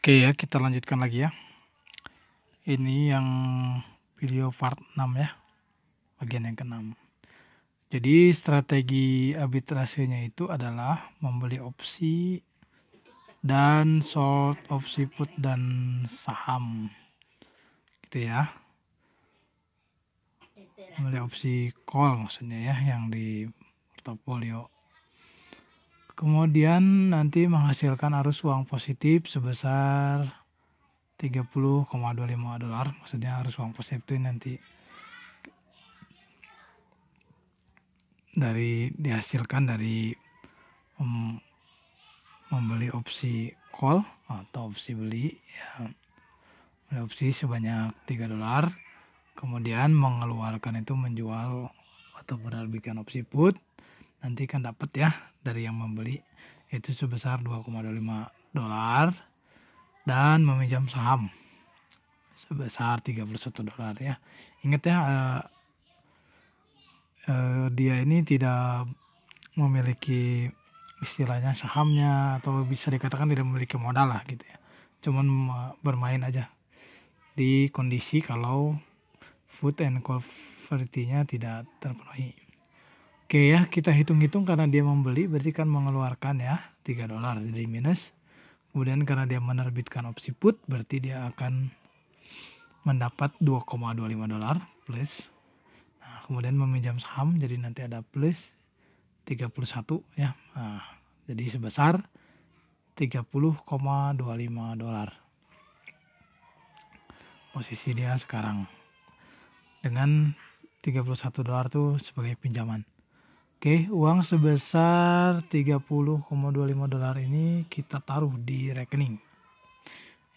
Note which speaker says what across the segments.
Speaker 1: Oke ya, kita lanjutkan lagi ya. Ini yang video part 6 ya, bagian yang ke-6. Jadi strategi arbitrasenya itu adalah membeli opsi dan short opsi put dan saham. Gitu ya. Membeli opsi call maksudnya ya, yang di portofolio. Kemudian nanti menghasilkan arus uang positif sebesar 30,25 dolar. Maksudnya arus uang positif itu nanti dihasilkan dari membeli opsi call atau opsi beli ya, beli opsi sebanyak 3 dolar, kemudian mengeluarkan itu menjual atau menerbitkan opsi put, nanti kan dapat ya dari yang membeli itu sebesar 2,25 dolar dan meminjam saham sebesar 31 dolar ya. Ingat ya, dia ini tidak memiliki istilahnya sahamnya, atau bisa dikatakan tidak memiliki modal lah gitu ya. Cuman bermain aja di kondisi kalau food and convertinya tidak terpenuhi. Oke ya, kita hitung-hitung karena dia membeli berarti kan mengeluarkan ya 3 dolar jadi minus. Kemudian karena dia menerbitkan opsi put berarti dia akan mendapat 2,25 dolar plus. Nah, kemudian meminjam saham jadi nanti ada plus 31 ya. Nah, jadi sebesar 30,25 dolar. Posisi dia sekarang dengan 31 dolar tuh sebagai pinjaman. Oke, uang sebesar 30,25 dolar ini kita taruh di rekening.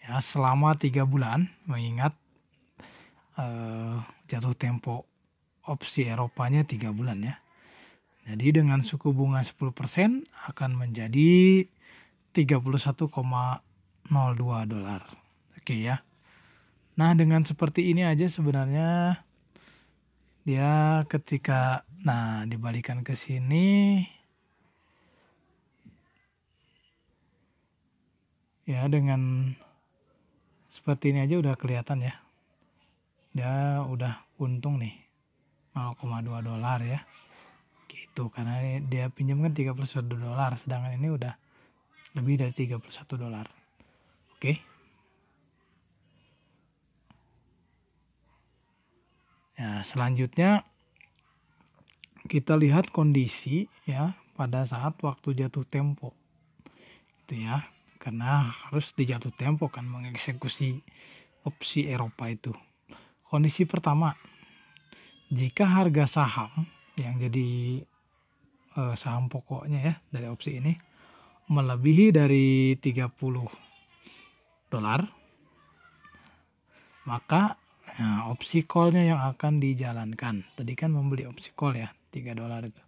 Speaker 1: Ya, selama 3 bulan, mengingat jatuh tempo opsi Eropanya 3 bulan ya. Jadi dengan suku bunga 10% akan menjadi 31,02 dolar. Oke ya. Nah, dengan seperti ini aja sebenarnya dia ketika dibalikan ke sini ya, dengan seperti ini aja udah kelihatan ya. Dia udah untung nih 0,2 dolar ya. Gitu, karena dia pinjam kan 31 dolar, sedangkan ini udah lebih dari 31 dolar. Oke. Ya, selanjutnya kita lihat kondisi ya pada saat waktu jatuh tempo. Itu ya, karena harus dijatuh tempo kan mengeksekusi opsi Eropa itu. Kondisi pertama, jika harga saham yang jadi saham pokoknya ya dari opsi ini melebihi dari 30 dolar, maka opsi call-nya yang akan dijalankan. Tadi kan membeli opsi call ya, 3 dolar itu.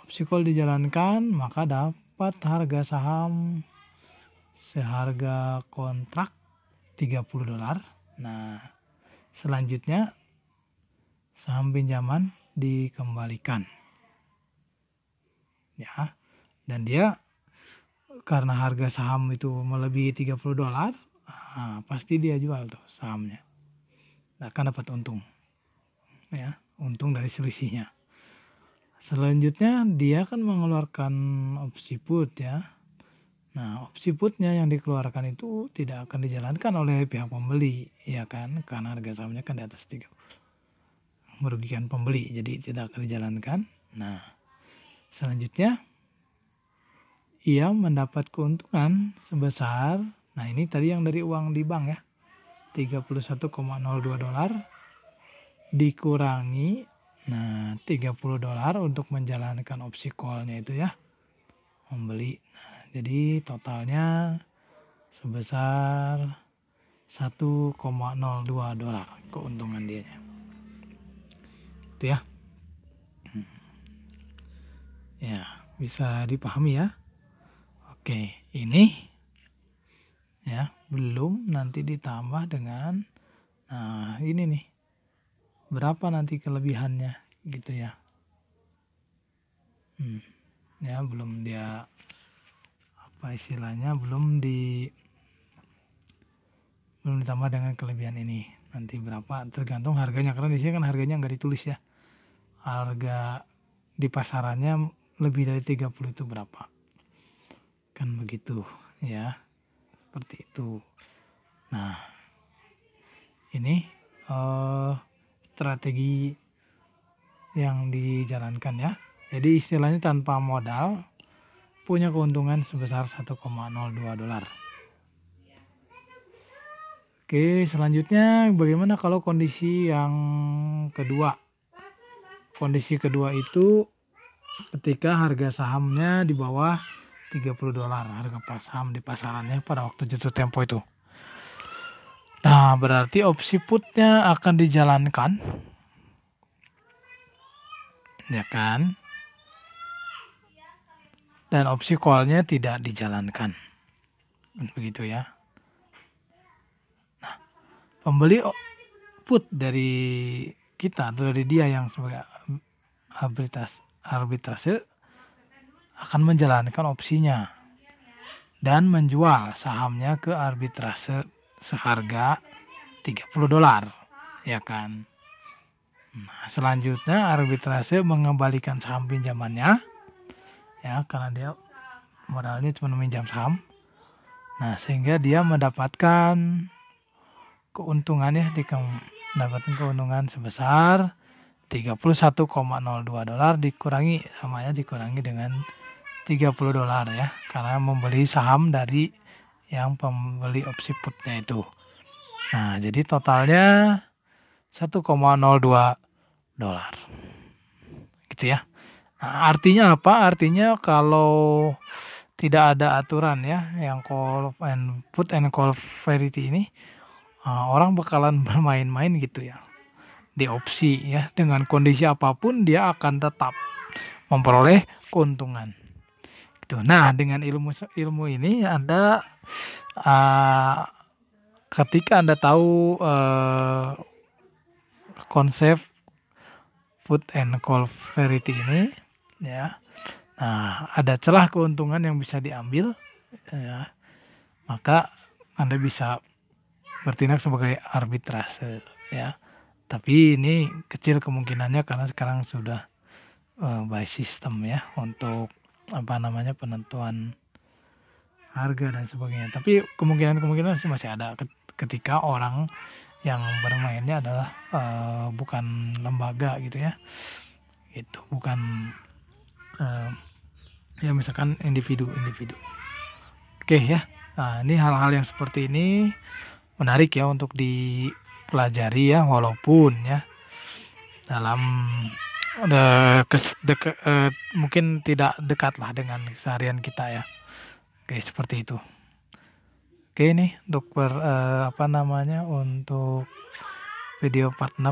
Speaker 1: Opsi call dijalankan, maka dapat harga saham seharga kontrak 30 dolar. Nah, selanjutnya saham pinjaman dikembalikan. Ya. Dan dia karena harga saham itu melebihi 30 dolar, pasti dia jual tuh sahamnya. Akan dapat untung. Ya, untung dari selisihnya. Selanjutnya dia kan mengeluarkan opsi put ya. Nah, opsi putnya yang dikeluarkan itu tidak akan dijalankan oleh pihak pembeli, ya kan? Karena harga sahamnya kan di atas 30. Merugikan pembeli, jadi tidak akan dijalankan. Nah, selanjutnya ia mendapat keuntungan sebesar, nah ini tadi yang dari uang di bank ya, 31,02 dolar dikurangi 30 dolar untuk menjalankan opsi call-nya itu ya, membeli. Nah, jadi totalnya sebesar 1,02 dolar keuntungan dia. Itu ya. Ya, bisa dipahami ya. Oke, ini ya belum nanti ditambah dengan ini nih. Berapa nanti kelebihannya gitu ya. Ya, belum dia apa istilahnya belum kalau ditambah dengan kelebihan ini nanti berapa tergantung harganya, karena di sini kan harganya nggak ditulis ya, harga di pasarannya lebih dari 30 itu berapa, kan begitu ya, seperti itu. Nah ini strategi yang dijalankan ya, jadi istilahnya tanpa modal punya keuntungan sebesar 1,02 dolar. Oke, selanjutnya bagaimana kalau kondisi yang kedua? Kondisi kedua itu ketika harga sahamnya di bawah 30 dolar, harga saham di pasarannya pada waktu jatuh tempo itu. Nah, berarti opsi putnya akan dijalankan, ya kan? Dan opsi call-nya tidak dijalankan. Begitu ya. Pembeli put dari kita atau dari dia yang sebagai arbitrase akan menjalankan opsinya dan menjual sahamnya ke arbitrase seharga 30 dolar, ya kan. Nah, selanjutnya arbitrase mengembalikan saham pinjamannya ya, karena dia modalnya cuma meminjam saham. Nah, sehingga dia mendapatkan keuntungannya, mendapatkan keuntungan sebesar 31,02 dolar dikurangi dengan 30 dolar ya, karena membeli saham dari yang pembeli opsi putnya itu. Nah, jadi totalnya 1,02 dolar. Gitu ya. Nah, artinya apa? Artinya kalau tidak ada aturan ya yang put and call variety ini, orang bakalan bermain-main gitu ya di opsi ya, dengan kondisi apapun dia akan tetap memperoleh keuntungan gitu. Nah, dengan ilmu ini Anda ketika Anda tahu konsep put and call variety ini ya, nah ada celah keuntungan yang bisa diambil ya, maka Anda bisa bertindak sebagai arbitrase ya. Tapi ini kecil kemungkinannya karena sekarang sudah by system ya untuk penentuan harga dan sebagainya. Tapi kemungkinan masih ada ketika orang yang bermainnya adalah bukan lembaga gitu ya. Itu bukan ya misalkan individu. Oke ya. Nah, ini hal-hal yang seperti ini menarik ya untuk dipelajari ya, walaupun ya dalam mungkin tidak dekat lah dengan keseharian kita ya. Oke, seperti itu. Oke, ini untuk untuk video part 6